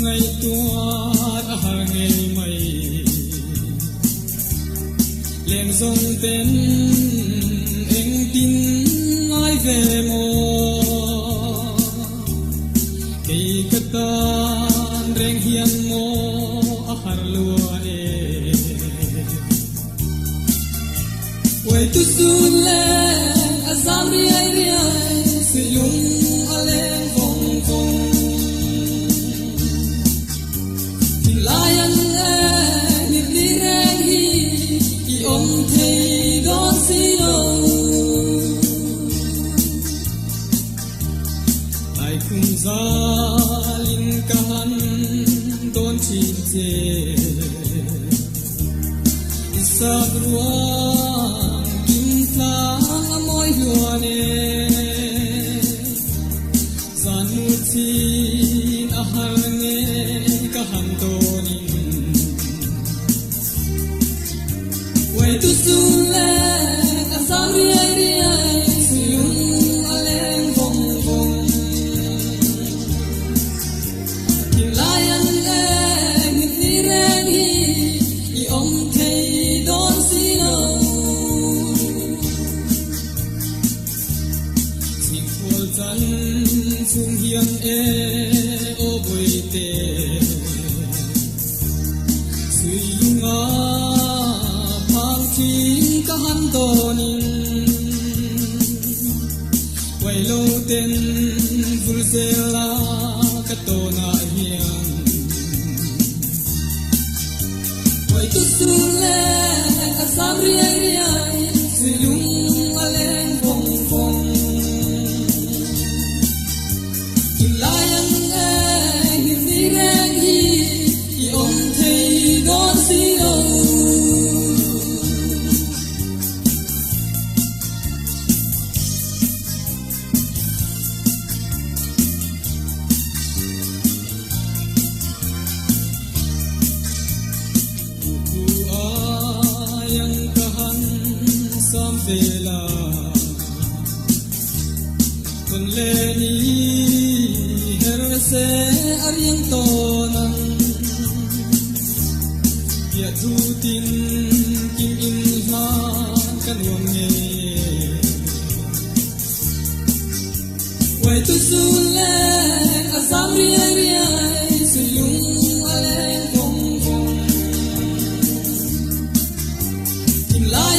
ngày tua đã har ngày mày lên dòng tên anh tin ai về mô cây cát tan reng hiền mô har lúa e quay tu sun lên azam riai riai silung alen vong vong layan e nip ni reng hi I om thei don si lo ai kum za lin kahan don chin che isab ruang kim tlang amoy huane san mu chin ahar nge kahan donin way tu sun le asam riai riai silung alen vong vong kim layan e nit ni reng hi I om thei don si lo sing phul chan sung hian e o boi te sui lunga phang chin ka han donin quay lâu tên vul zela ka to na hian quay tu sun le asam riai riai silung alen vong vong kim layan e hin ni reng hi I om thei don si lo vela con le ni her se ariang tonan ya tu tin kim in ha kan wang nge wai tu su le asam riai riai silung alen vong vong kim lai